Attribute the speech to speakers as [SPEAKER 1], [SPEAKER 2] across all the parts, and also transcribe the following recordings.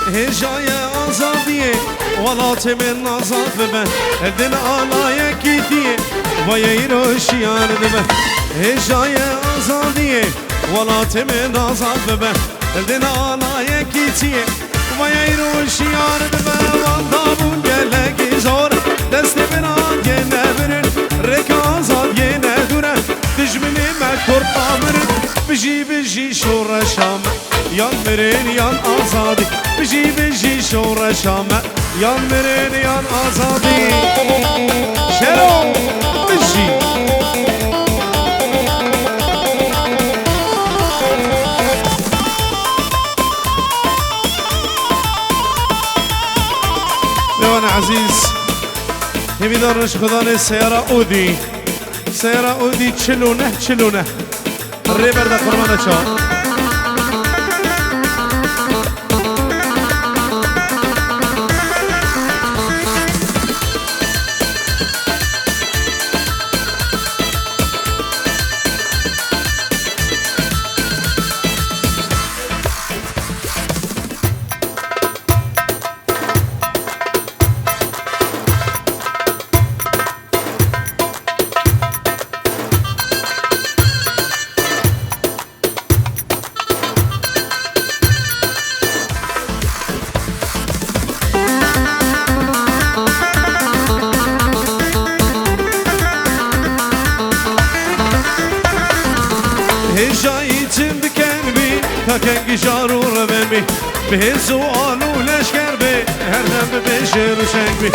[SPEAKER 1] هجای آزادیه ولات من آزاد ببن دل آلای کیتیه و یه روشیار ببن هجای آزادیه ولات من آزاد ببن دل آلای کیتیه و یه روشیار ببن وانتابون گلگی زور دست بران یه نبرن رک آزاد یه ندورن دجمنی مکر قامرن بجی بجی شورشام یان مرین یان آزادی بجی بجی شورشام یان مرین یان آزادی شرو بجی میوان عزیز همی دارنش خدانه سیاره اودی چلونه ری برده قرمانه چا هجایتم بکن بی تا کنگی جارو رو بی به سوالو لشکر بی هر دم بشه رو شنگ بی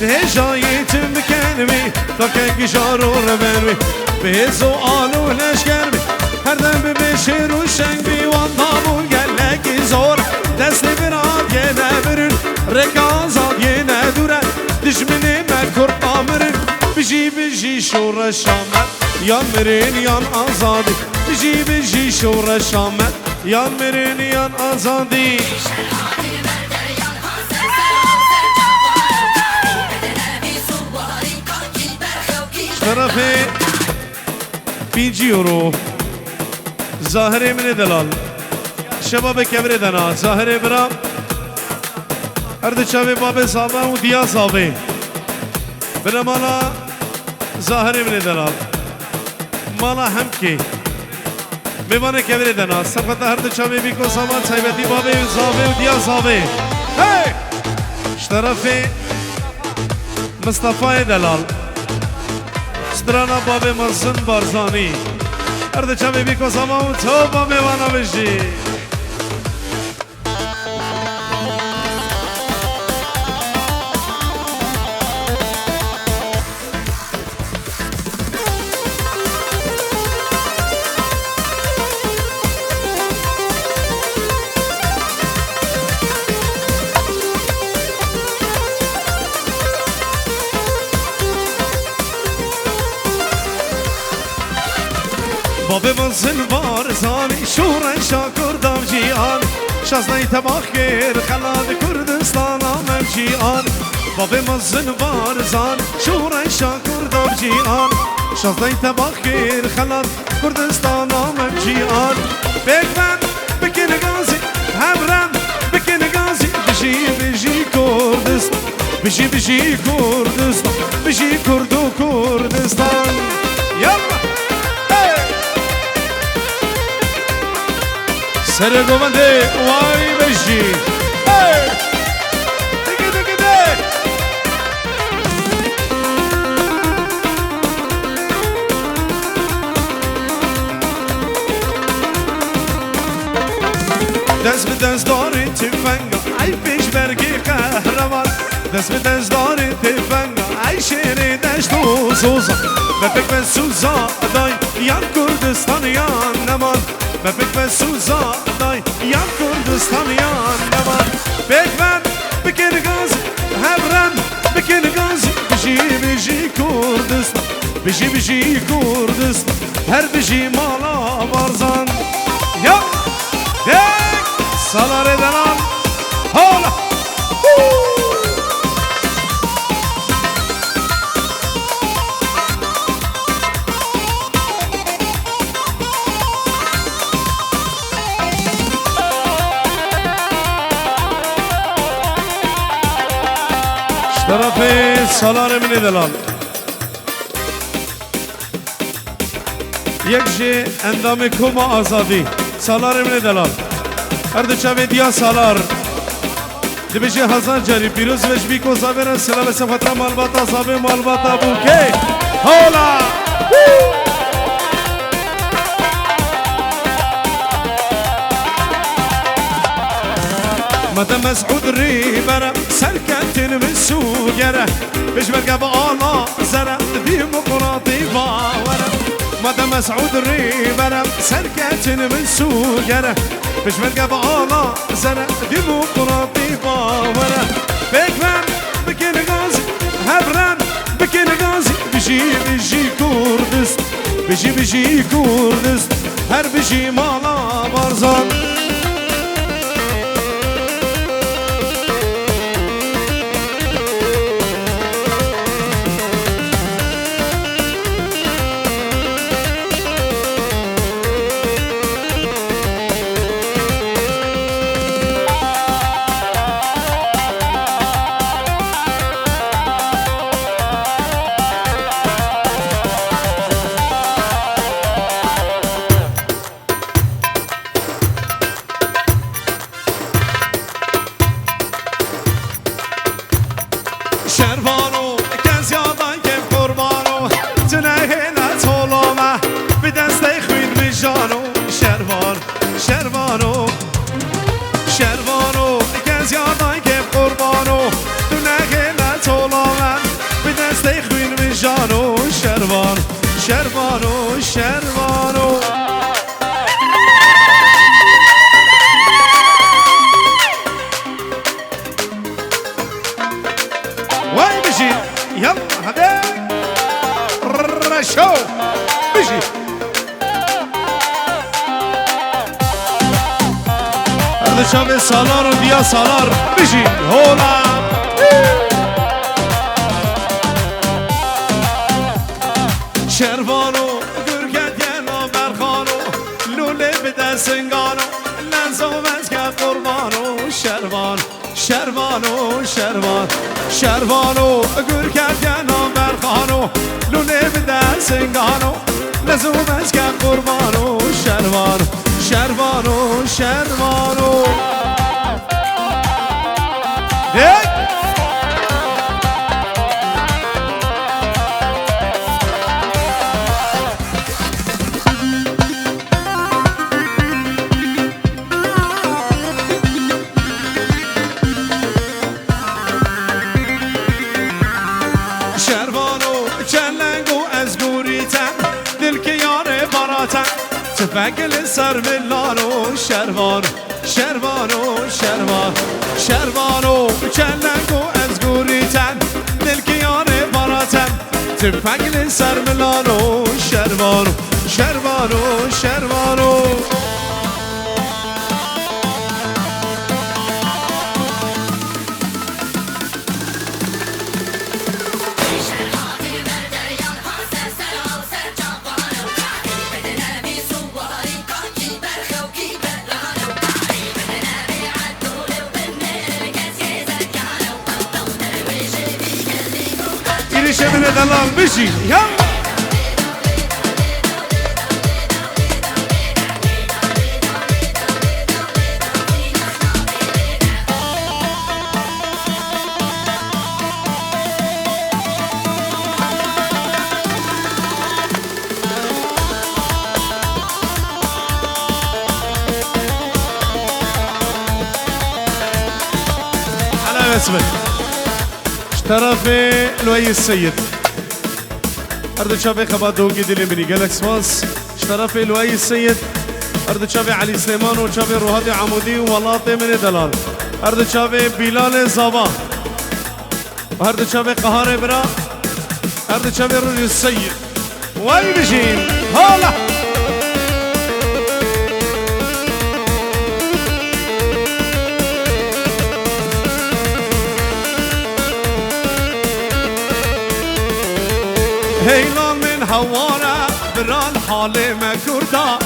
[SPEAKER 1] هجایتم بکن بی تا کنگی جارو رو بی به سوالو لشکر بی هر دم بشه رو شنگ بی وان نامون گلگی زور دست براد یه نبرن رکازاد یه ندورن دشمنی مکر قامرن بجی شور شامت یان مرین یان آزادی بجی شور شامت یان مرین یان آزادی طرف 5 یورو ظاهر من دلال شباب کبر دنا ظاهر برا هر دو چاوی باب صابه و دیا صابه برا مالا ظاهر من دلال مالا هم کی میوانه کبر دنا سبقت هر دو چاوی بیکو سامان سایبتی باب صابه و دیا صابه طرف مصطفی دلال سترانا باب مزن بارزانی هر دو چاوی بیکو سامان تو با میوانا بشی باب منزل بارزانی شورشا کردم جیان شازنای تباخیر خلال کردستان آمم جیان باب منزل بارزان شورشا کردم جیان شازنای تباخیر خلال کردستان آمم جیان بکن بکن گازی همرم بکن گازی بجی کردستان بجی کردستان بجی کردو کردستان یالا سر گوونده وای بشی دیگه دست به دست داری تفنگا ای پیش برگی قهرمان دست به دست داری تفنگا ای شیر دشت و سوزا بپک به سوزا دای یان کردستان یان نمان بپک به سوزا دای یان کردستان یان نمان بکن بکن گازی هبرن بکن گازی بجی کردستان بجی کردستان هر بجی مالا بارزان یا سالار دلال هولا طرف سالار من دلال یک جه اندام کوما آزادی سالار من دلال هر چاوی دیا سالار دی بجه هزار جاری پیروز وش بی کو زابر سلام سفترا مالباتا زابه مالباتا بوکه هولا مدى مسعود الريبرة سركتين من سوقرة بش بلقى بقالا زرع ديمقراطي باورة مدى مسعود الريبرة سركتين من سوقرة بش بلقى بقالا زرع ديمقراطي باورة بكرم بكين غازي هبرم بكين غازي بيجي كردست بيجي كردست هر بيجي مالا بارزان شربانو کس یادان که قربانو تنه نتولامه به دست خوید میجانو شربانو کس یادان که قربانو تنه نتولامه به دست خوید میجانو شربانو وای بشی یلا هده رشو بشی هرده شب سالار و بیا سالار بشی هولا شروانو گرگت یلا برخانو لوله به دستنگانو لنزوم از که قربانو شروانو گر کرد نام برخانو لونه به دستنگانو لزوم از که قربانو شروانو تفکل سر ملانو شروانو چلنگو از گوریتن دلکیانه باراتن تفکل سر ملانو شروانو من دلال بشی یا على اسمك طرف لؤي السيد أرض شافي خبادو قدلي مني جالكس واس طرف لؤي السيد أرض شافي علي سليمان وشافي روهادي عمودي ولاطي من دلال أرض شافي بلال زابا وأرض شافي قهار برا أرض شافي رؤي السيد واي بجين هلا هیلان من هواره برال حال مکردا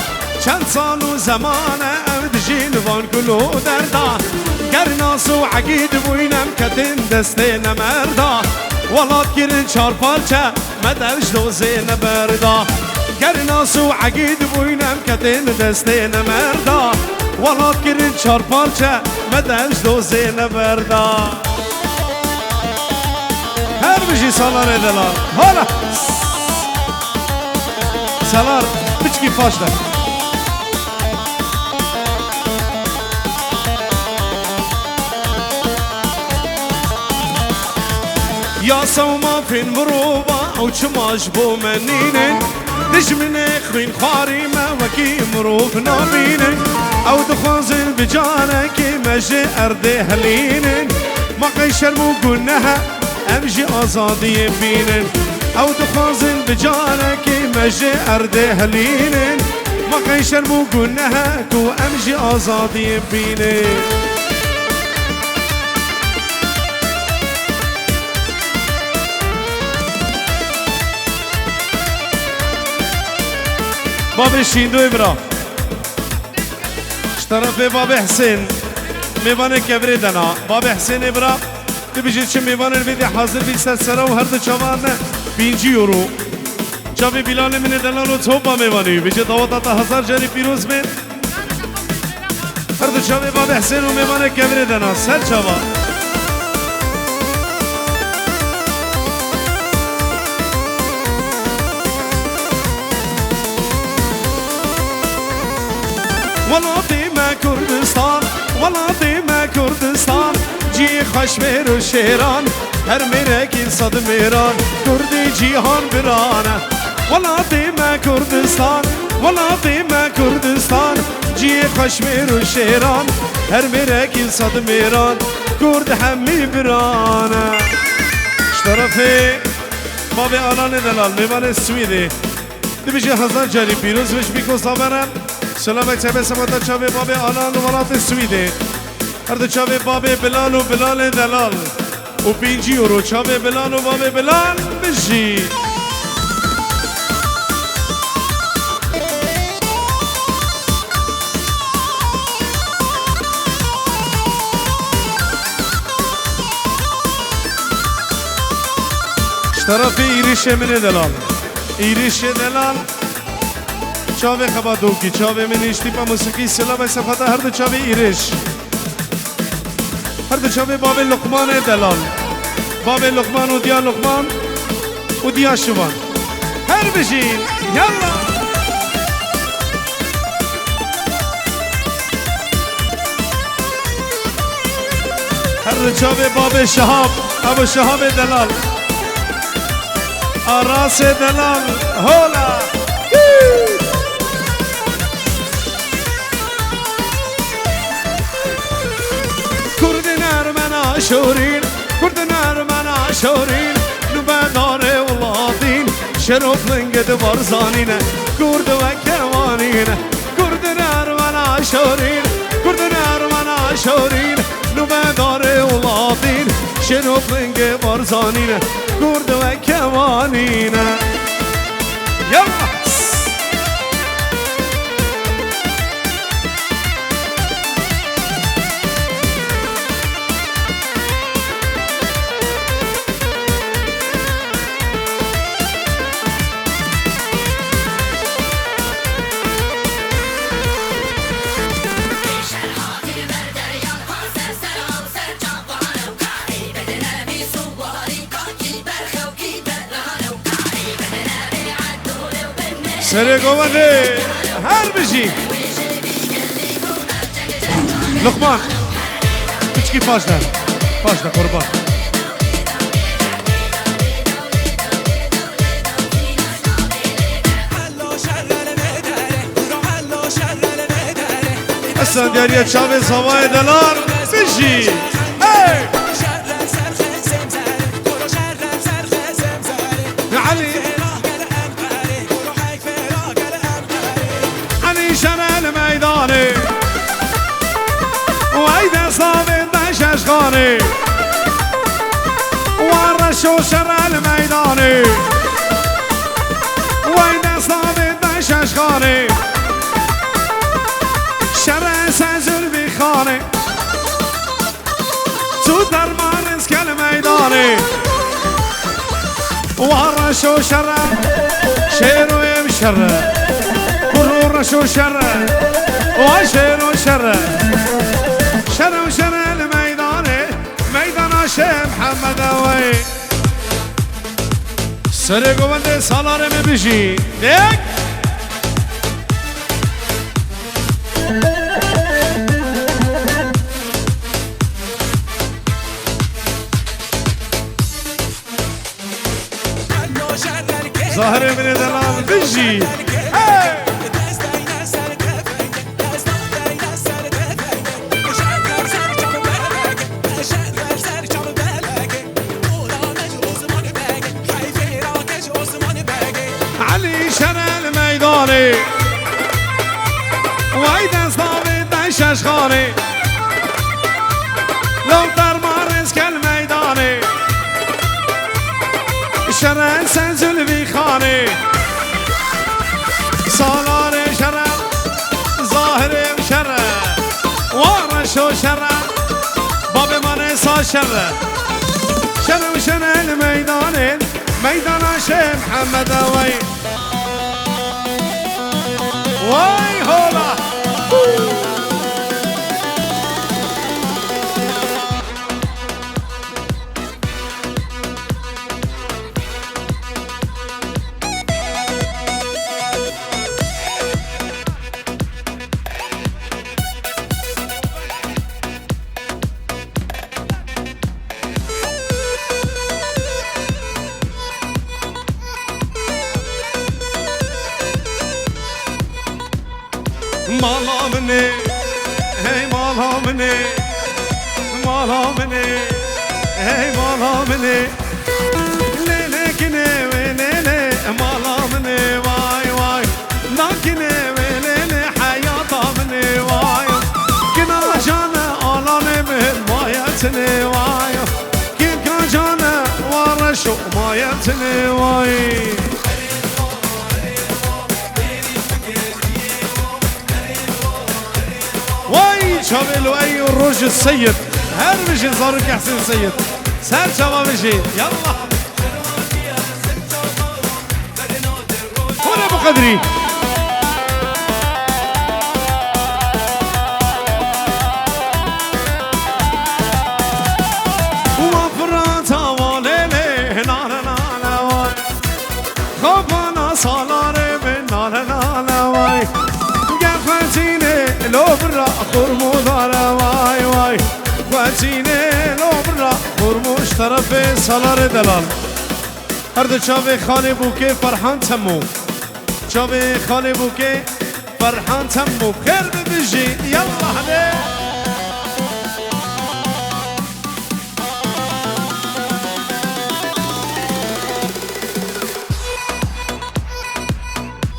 [SPEAKER 1] چند سال و زمانه ام دجین وان کلو دردا گر ناسو عقید بوینم کتن دسته نمردا ولات گرن چار پارچه مدرش دوزه نبردا گر ناسو عقید بوینم کتن دسته نمردا ولات گرن چار پارچه مدرش دوزه نبردا هر بجی سالار دلار حالا سالار بچکی پاش ده یا سوما فین مروبا او چماش بو منینن دجمن خوین خواری ما وکی مروف نابینن او دخوازن بجانك مجي ارده هلینن ما قیشر مو گنها امجي آزادی بینن او دخوازن بجانك مجي ارده هلینن ما قیشر مو گنها کو امجي آزادی بینن باب شیندو ابرا اشترف باب حسین میوان کبری دنا باب حسین ابرا دی بجید چه میوان الویدی حاضر بی سلسله و هر دو چوان 5 یورو چاوی بیلال من دلال و توبا میوانی بجید دواتا تا 1000 جاری پیروز من هر دو چاوی باب حسین و میوان کبری دنا سر چاوا ولاتی ما کردستان ولاتی ما کردستان جی خشمیر و شیران هر میرکی صد میران کردی جیهان برانه ولاتی ما کردستان ولاتی ما کردستان جی خشمیر و شیران هر میرکی صد میران کرد همی برانه اشترافی باب آنان دلال میوان سویده دی بجی 1000 جاری پیروز وش بیکو سامرم سلام اکتبه سمتا چاوه باب آنان و ولات سویده هر دو چاوه باب بلال و بلال دلال و 5 یورو چاوه بلال و باب بلال بجی اشترافی ایریش من دلال ایریش دلال چاوه خبادوکی چاوه منیشتی پا موسیقی سلام سفاده هر دو چاوه ایرش هر دو چاوه باب لقمان دلال باب لقمان و دیا لقمان و دیا شوان هر بشین یلا هر دو چاوه باب شهاب ابو شهاب دلال آراس دلال هولا شورين كردنا رمنا شورين نبادار ولادين شرف من قد برزانين كرد وكوانين كردنا رمنا شورين كردنا رمنا شورين نبادار ولادين شرف من قد برزانين كرد وكوانين يلا سره قوانه هر بجی لقمان بچکی پاش ده قربان اسفندیاری چاوه زوای دلار بجی الميداني وإذا صابت أشخاني ورشوا شر الميداني وإذا صابت أشخاني شر سازل بخاني ميداني ورشو شرع شيرو يمشرع كرو رشو شرع وشيرو شرع شرع شرع الميداني ميدان شيخ محمد اوي سرقو بندي سالاري مبيجي ديك ظهر من دلال بيجي علي شرع الميداني وايد صابت عشاش خاني لو درمارس كالميداني شرع سنزل بخاني صالار شرع ظاهر شرع ورشو شرع باب منصا شرع شرع شرع الميدان ميدان شيخ محمد اوي واي هولا مالا مني هي مالا مني مالا مني هي مالا مني ليلي كني وليلي مالا مني واي واي لكني وليلي حياة مني واي كنا جانا علاني من مايتني واي كنا جانا ورشو مايتني واي شامل واي الروج السيد هرمجي صارك يا حسين سيد سهل شبابجي يلا هون ابو قدري وفراتا وليلي نانا نانا واي خبانا صالاري من نانا نانا واي قفتيني لو برا خرمو دارا واي واي قفتيني لو برا خرموش طرفي سالار دلال هرد چاوي خالي بوكي فرحان تمو چاوي خالي بوكي فرحان تمو خير ببجي يلا هني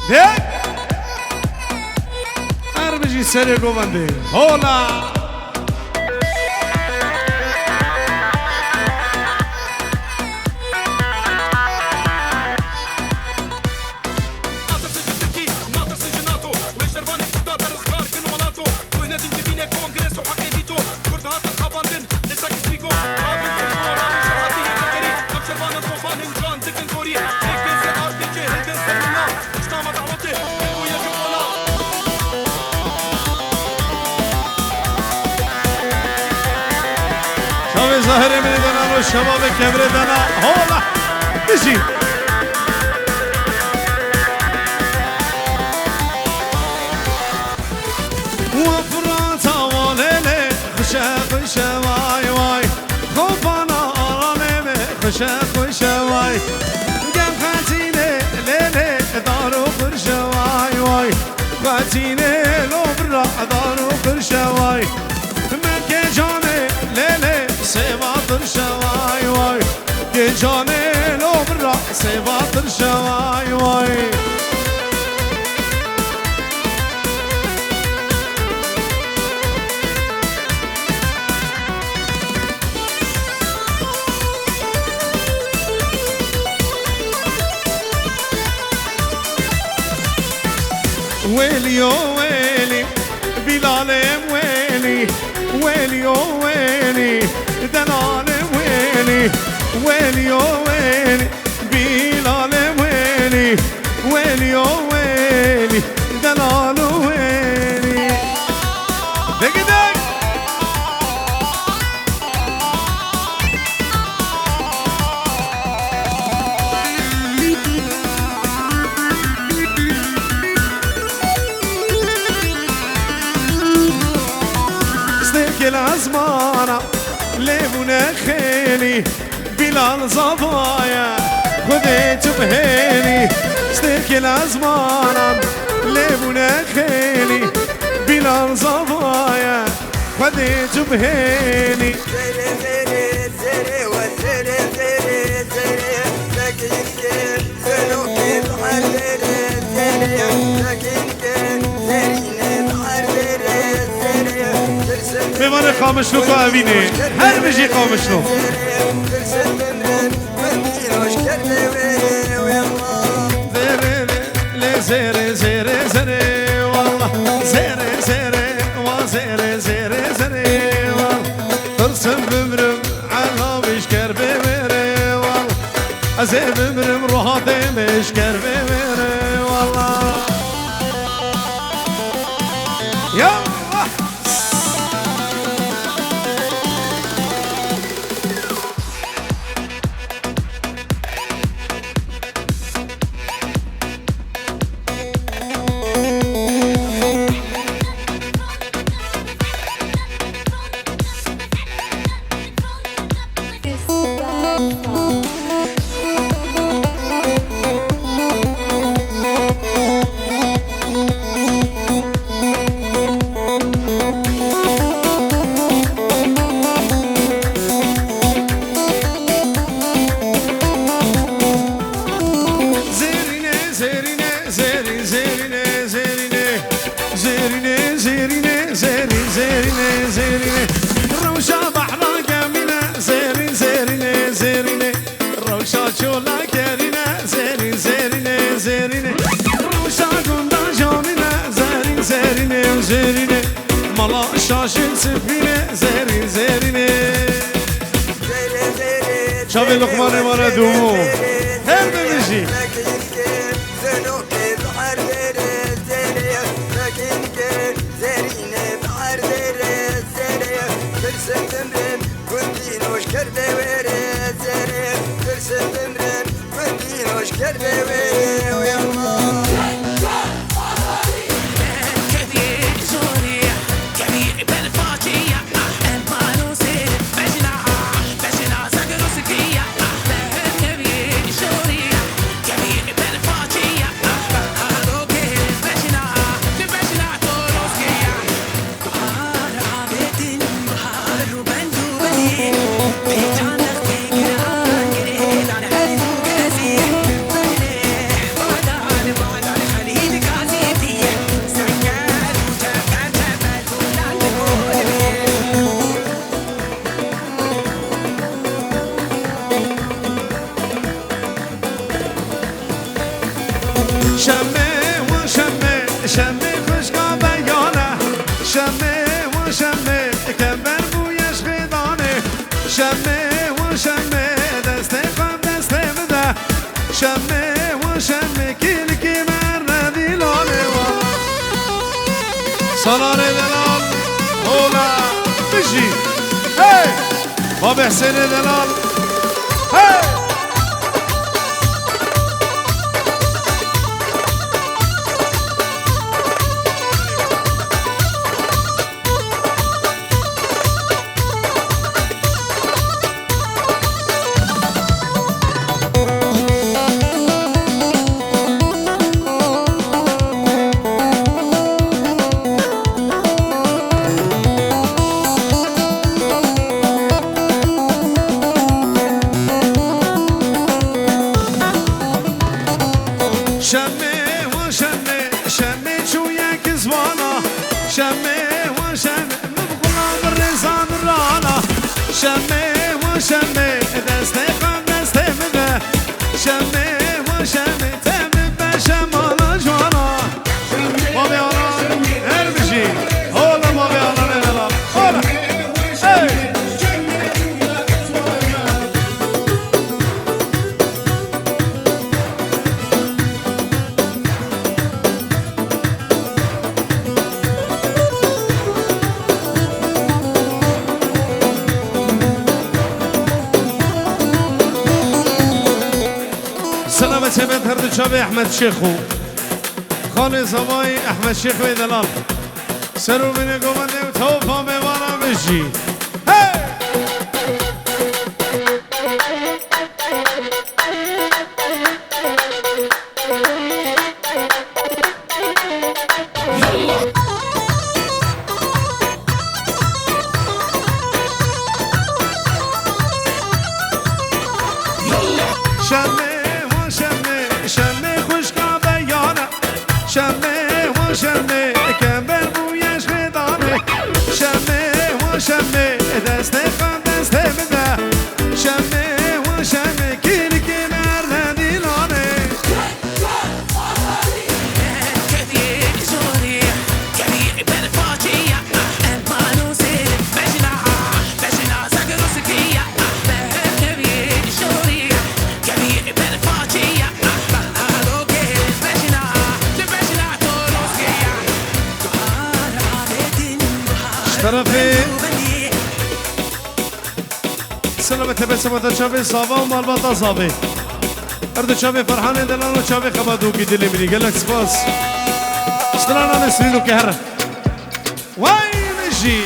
[SPEAKER 1] ديك بيجي سرقو بندي هولا ظاهر من دنا والشباب كبر دنا هولا بيجي وفراتا وليلي خشا خشا واي واي خوفانا أراني خشا خشا واي قام خاتيني ليلي دارو خرشا واي واي خاتيني لو برا دارو خرشا واي مكي جاني ليلي سيباطر شواي واي جاني لو برا سيباطر شواي واي ويلي ويلي بلال ويلي ويلي ويلي دلال ويلي ويلي ويلي بلال ويلي ويلي ويلي دلال ويلي دق دق استيك العزمانة ليبونا خيلي بلال صبايا خذيت بهيلي استيك العزمانة ليبونا خيلي بلال صبايا خذيت بهيلي بمعنى قامشلو كابيني هر بيجي قامشلو زيري زيري زيري والله زيري زيري وزيري زيري زيري والله ترسم بمرم على مشكر بمري والله أزي بمرم روحاتي مشكر بمري والله يا شاشن سفينة زيري زيريني شافي لقمان وانا دومو هل بمشي شمي خشقا بيانه شمي وشمي كبر بويش غيدانه شمي وشمي دستي قم دستي بده شمي وشمي كيلكي مرة ديلانه صلاني دلال هولا بجي هاي بابي حسين دلال هاي شمي وشمي شمي شوياك زوانا شمي وشمي مبقنا بالرزان الرانا شمي وشمي دستي قم دستي مده شمي وشمي تمن بشمال جوانا بابي عران هربجي هولا بابي عران هلا هولا سلامة بيت هرد شابي أحمد شيخو خالي زواي أحمد شيخ ويدلال سرو من قومني وتوفى ميوانا بجي شمه کمبر بویش خدانه شمه و شمه دست خان دست بده شمه و شمه کیر که مرد دیلانه کدیک زوری کدیک برفاچی المانوسی بجنا زگروسکی کدیک زوری کدیک برفاچی طرفي سلامة بسمة شافي صابا ومالباطا صابي أرد شافي فرحان دلانو شافي خبادوكي دلي مني قال لك سباس اشترانا نسرينو كهرة وين نجي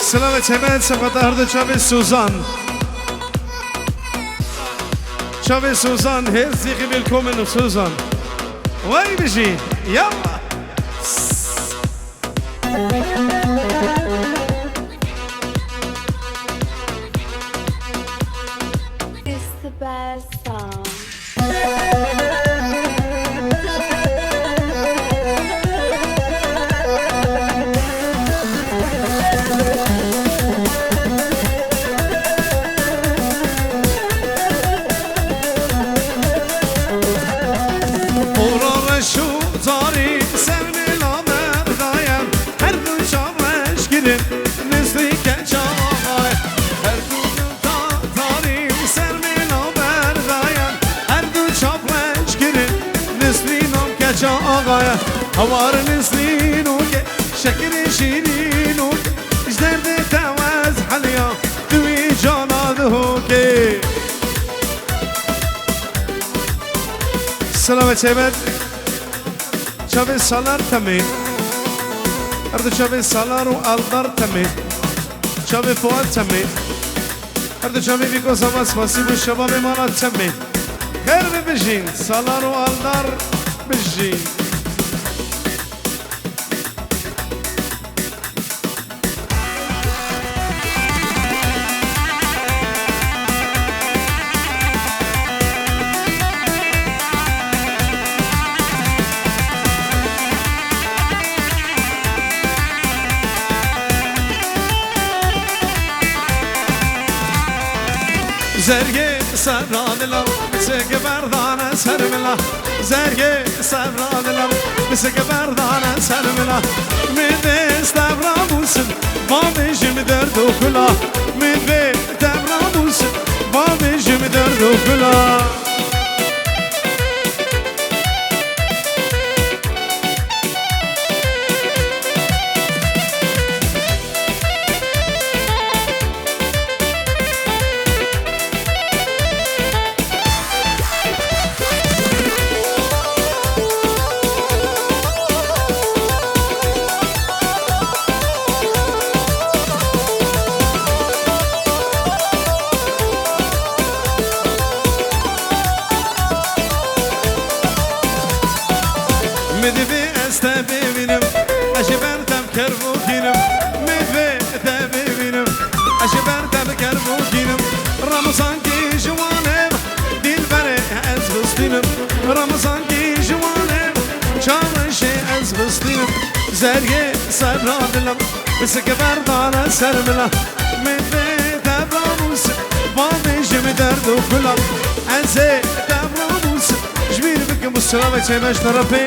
[SPEAKER 1] سلامة همان سفت أرد شابي سوزان شابي سوزان هرزيقي بالكومن سوزان وين بيجي يلا
[SPEAKER 2] It's the best song.
[SPEAKER 1] هوار نسلينوك شكر شيرينوك جدرد تواز حليا دوي جانادهوك سلامة شباب شباب سالار تمين أرد شباب سالار والدار تمين شباب فواد تمين أرد شباب بيكو سماس فاسيب الشباب مانا تمين خير ببجين سالار والدار بجين زرگه سرادلم مثل که بردانه سرملا زرگه سرادلم مثل که بردانه سرملا میدست ابراموسم با بشم درد و کلا میدست ابراموسم با بشم درد و کلا مدفي استبيبينم اشبرتم كربوكينم مدفي استبيبينم اشبرتم كربوكينم رمضان كي جوانم دل بري ازغستينم رمضان كي جوانم زرگه سرا دلم بس که بردانه سر ملا من بیت ابراموس با میشم درد و کلم انزه ابراموس جميل بكم والسلامة تيماش طرفي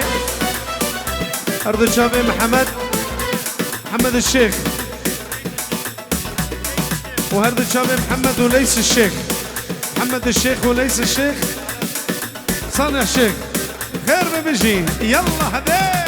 [SPEAKER 1] أرض الشافي محمد الشيخ وهرد الشافي محمد وليس الشيخ محمد الشيخ وليس الشيخ صانع الشيخ غير ما بيجين يلا هدي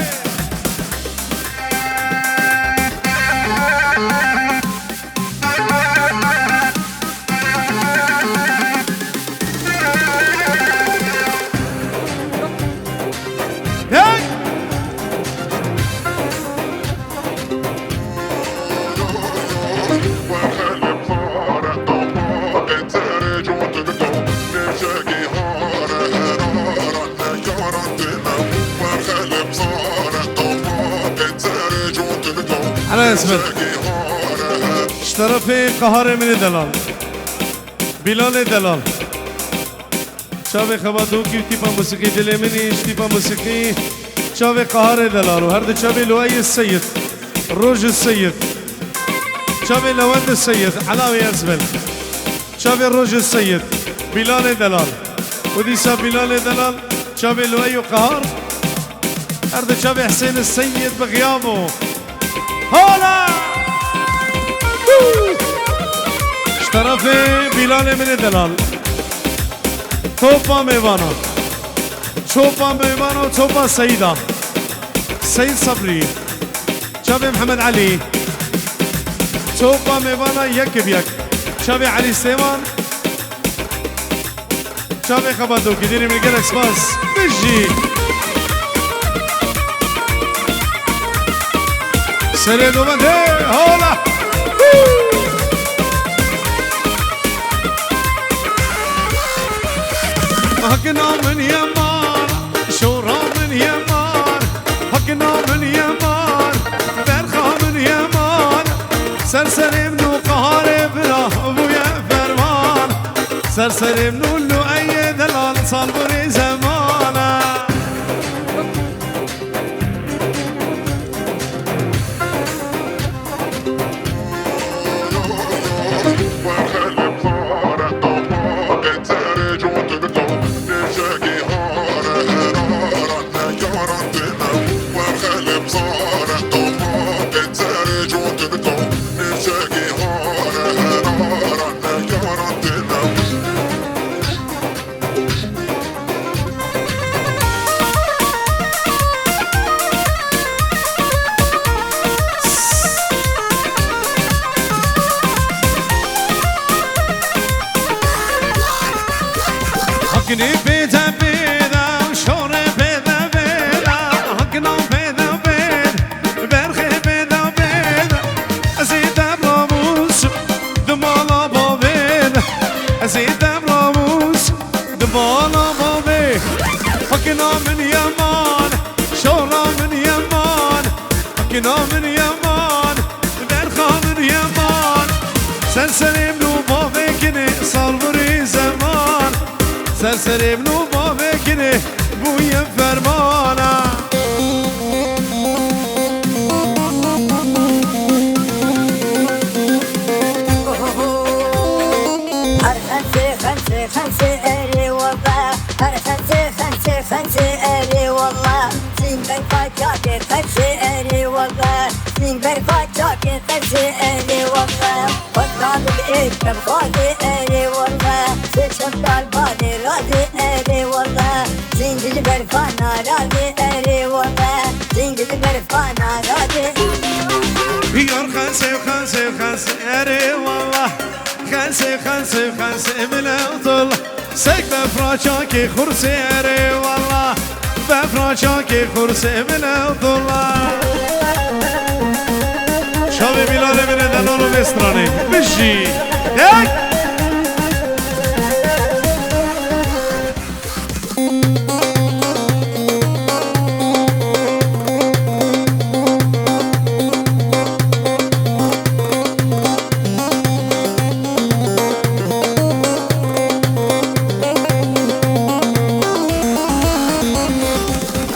[SPEAKER 1] أنا أسفل اشترفي قهر من دلال بلال دلال شافي خباتوكي تيبا موسيقي دلي مني تيبا موسيقي شافي قهر دلال وهرد شافي لؤي السيد روج السيد شافي لوند السيد علاوي أسفل شافي روج السيد بلال دلال وديسا بلال دلال شافي لؤي قهر هرد شافي حسين السيد بغيابه هلا اشترفي بلال من دلال توبا ميوانا توبا ميوانا توبا سيدة سيد صبري شابي محمد علي توبا ميوانا يك بيك شابي علي سيمان شابي خبطو كديري من جالكس باس بيجي سريع دوبند هولا حقنا من يمان شورا من يمان حقنا من يمان برخا من يمان سرسري منو قهار بلا ابويا فرمان سرسري منو لو اي دلال صالبري زمانا حقني بيدا بيدا وشوري بيدا بيدا حقنا بيدا بيدا برخي بيدا بيدا أزيد براموس دمالا بابيدا أزيد براموس دمالا بابي حقنا من يمان شورا من يمان حقنا من يمان برخا من يمان سلسلي منو بابي كني صالبري زمان سرسري منو ما فكره بويا فرمانا
[SPEAKER 3] خمسة أري والله خمسة أري والله سين برفاجاك خمسة أري والله سين برفاجاك خمسة أري والله والله بالإكرام خالي أري والله سيشم طالباني راضي أري والله سين دل برفانا راضي أري والله سين دل برفانا راضي
[SPEAKER 1] يار خمسة أري والله خمسة من أطل سيك بفراشاكي خرسي أري والله بفراشاكي خرسي من أطل شابي بلال من دلال بستراني بشي ياك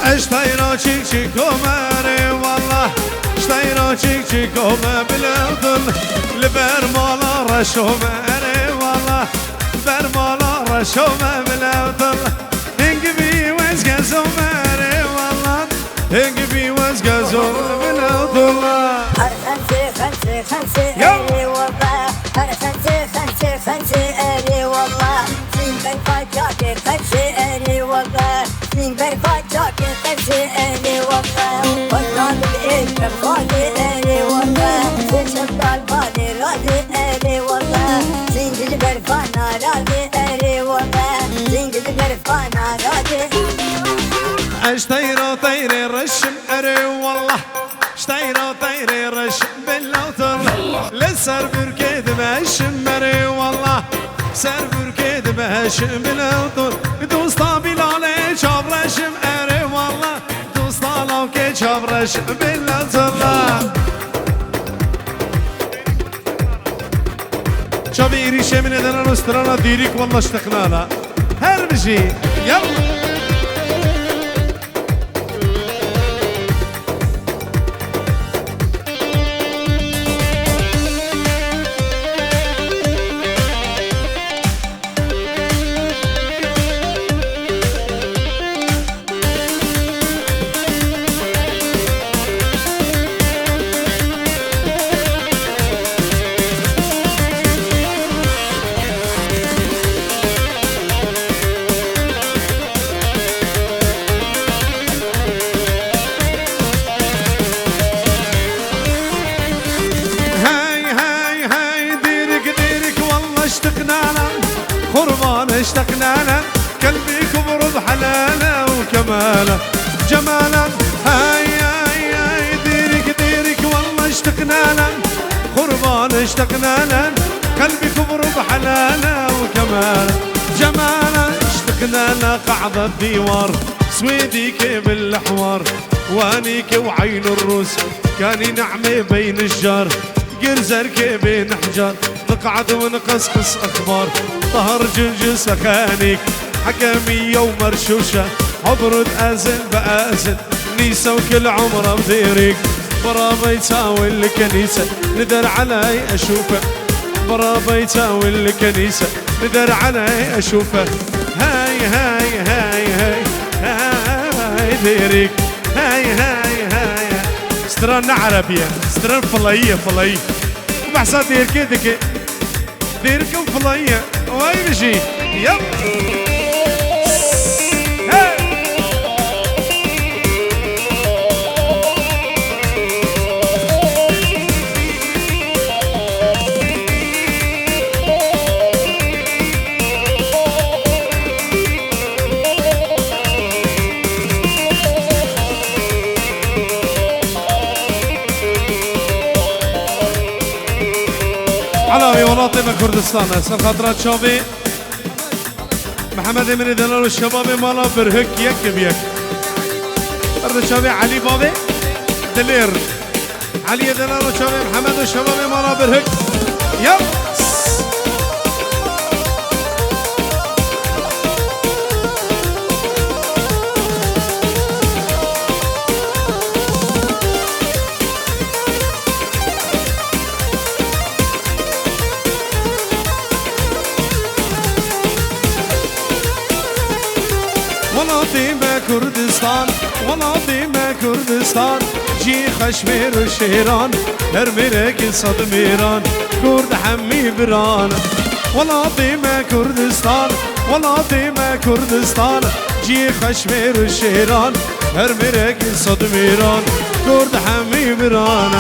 [SPEAKER 1] اشتاينا چيك چيك دومري والله چیک چیکومه بلودن لبر مالا رشومه اره والله بر مالا رشومه بلودن هنگ بی وز گزومه اره والله هنگ بی وز گزومه بلودن
[SPEAKER 3] خنسي خنسي خنسي اري والله خنسي خنسي خنسي اري والله سين بالفجاك خنسي اري والله سين بالفجاك خنسي اري والله والله بالايد بالفاضي اري والله وشفت البالي راضي اري والله سين بالفانا راضي اري والله سين بالفانا راضي
[SPEAKER 1] اشتيرو طيري رشم اري والله اشتيرو طيري رشم باللوتر لسر بركيد بهشم اري والله سر بركيد بهشم باللوتر دوستا بلالي شاب رشم اري والله دوستا لوكي شاب رشم باللوتر شابي ريشة من ادنا نسترانا ديريك والله اشتقنا لها هربجي يلا اشتقنا له قلبي كبر بحلاله وكماله جماله هاي هاي هاي ديرك ديرك والله اشتقنا له قربان اشتقنا له قلبي كبر بحلاله وكماله جماله اشتقنا له قعد الديوار سويديك بالحوار وانيك وعين الروس كان نعمه بين الجار قرزرك بين حجار نقعد ونقصقص اخبار ظهر جنجس خانيك حكمية ومرشوشة عبرد أزل بأزل نيسة وكل عمره بديريك برا يساوي الكنيسة ندر علي أشوفه برا يساوي الكنيسة ندر علي أشوفه هاي هاي هاي هاي هاي ديريك هاي هاي هاي ستران عربية ستران فلاية فلاية وبحسات ديركي ديركم فلاية وين شي يلا على مناطق كردستان هسه خاطرات شابي محمد من دلال الشباب مالا برهك يك بيك أرد شابي علي بابي دلير علي دلال الشباب محمد الشباب مالا برهك يلا مناطق كردستان مناطق كردستان جي خشمير وشيران هرميرك صد ميران كرد حمي بران مناطق كردستان مناطق كردستان جي خشمير وشيران هرميرك صد ميران كرد حمي بران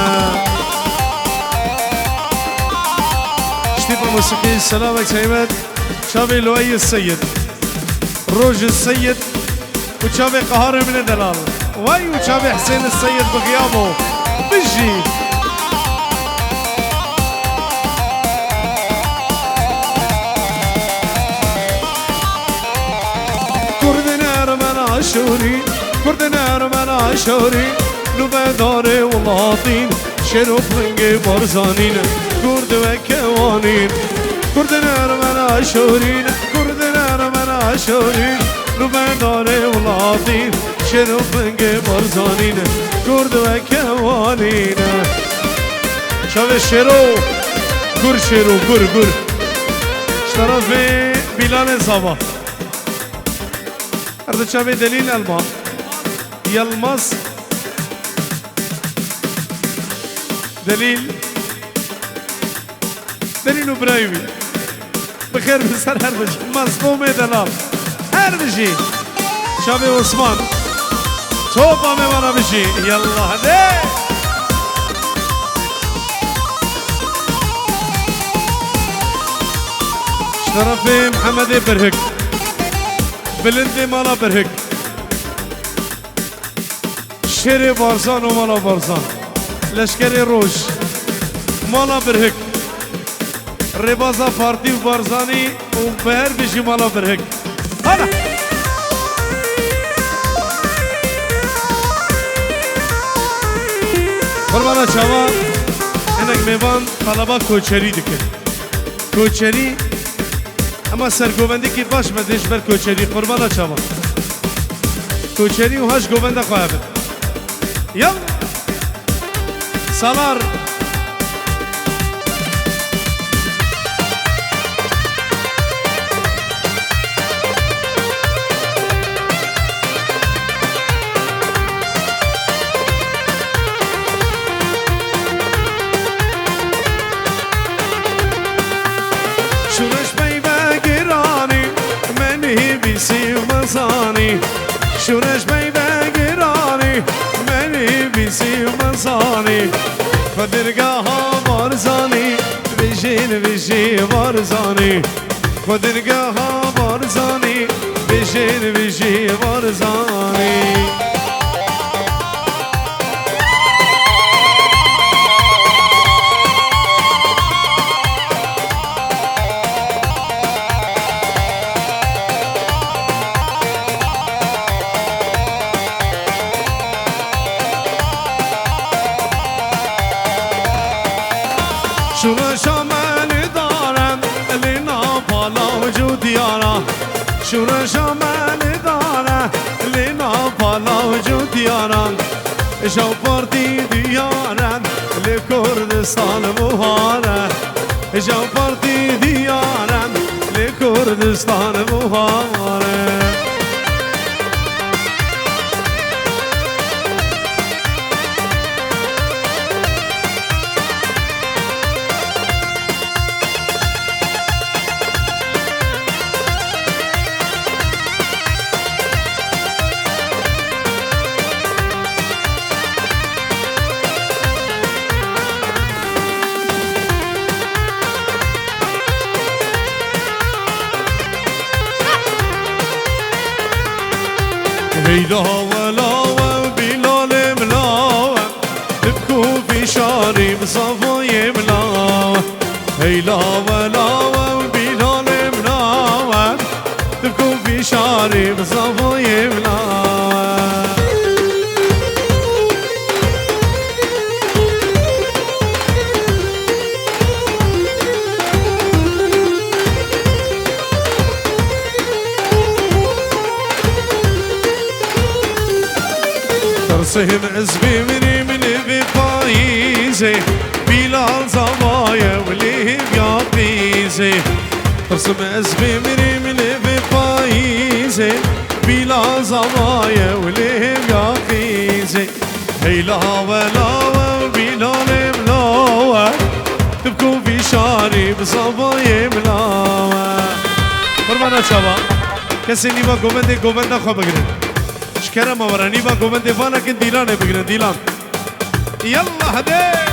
[SPEAKER 1] اشتيب الموسيقى سلامك سيمد شابي لؤي السيد روج السيد وشابي قهار من دلال واي وشابي حسين السيد بغيابه بجي كردنا رمنا عشوري كردنا رمنا عشوري نوبة داري ولاطين شروف لنجي برزانين كرد وكوانين كردنا رمنا عشورين كردنا رمنا عشورين نوبة داري ولاطين شروف لنجي برزانين كرد وكوانين شاوه شیرو گر شیرو گر طرف بلال زابا ارد شاوه دلیل الما یلماس دلیل و برایوی بخیر بسر هر بجی مصموم دلال هر بجی شاوه عثمان توبا میوانا بجی یالله هده طرف محمد برهك بلند مالا برهك شير بارزان ومالا بارزان لشكر روش مالا برهك ربازا فارتي وبارزاني وبهر بيجي مالا برهك هلا قربانا شوان انك ميوان طلبا کوچری دکن کوچری اما سرگوبندی که باش مدش بر کوچری قربانا چاوا کوچری و هاش گوبنده خواه بد یل سالار شورش بی بگیرانی منی بیسی مزانی خودرگاه ها بارزانی بشین بارزانی خودرگاه ها بارزانی بشین بارزانی شورشا من دارم لینا پالا وجود یارا شورشا من دارم لینا پالا وجود یارا شو پارتی دیارم لی کردستان بوهاره شو پارتی دیارم لی کردستان بوهاره هيدا ولا بلال ملاوة تبكو في شاري بصفاي ملاوة هيدا ولا بلال ملاوة تبكو في شاري بصفاي ملاوة سهم عزبي مني من في فايزي بلال زوايا وليه يا بيزي ترسم عزبي مني من في فايزي بلال زوايا وليه يا بيزي هيلا ولا بلال ملاوة تبكوا في شاري بصبايا ملاوة قربانا شباب کسی نیما گوبنده خواه بگیرن شکرم آورانی با گوبنده فانا کن دیلانه بگیرن دیلان یالله هده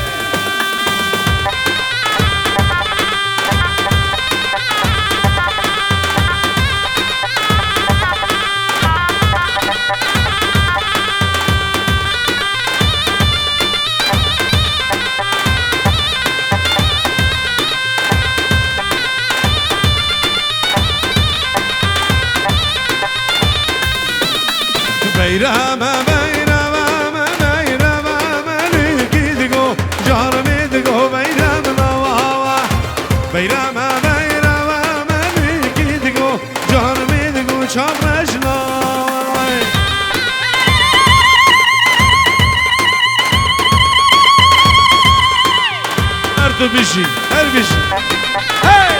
[SPEAKER 1] بیرم لیکیدگو جارمیدگو بیرم نواوا بیرم لیکیدگو جارمیدگو چامرش نواوا بشي هر بشي هاي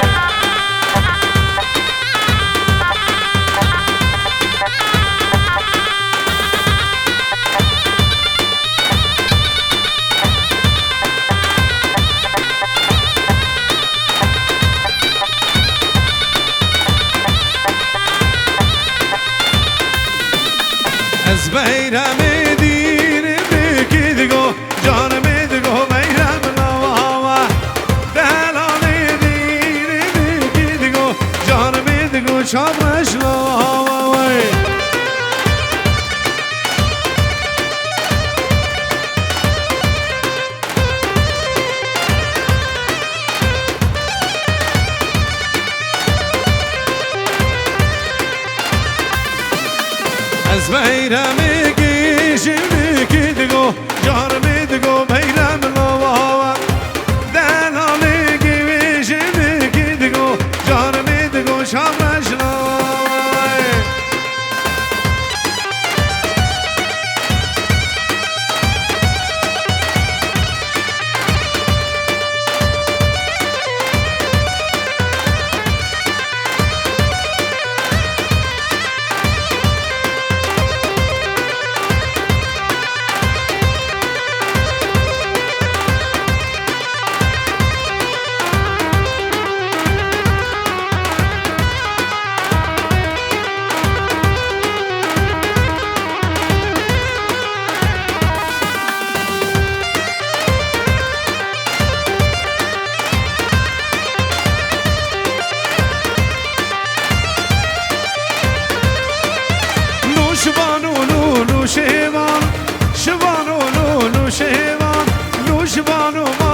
[SPEAKER 1] از بیرم دین بکیدگو جانم دگو بیرم نواوا دلال دین بکیدگو جانم دگو چابرش نواوا از بیرم گیشم کدگو جانم دگو بیرم نواوا دلال گیشم کدگو جانم دگو شامش نواوا شبانو شبانو شبانو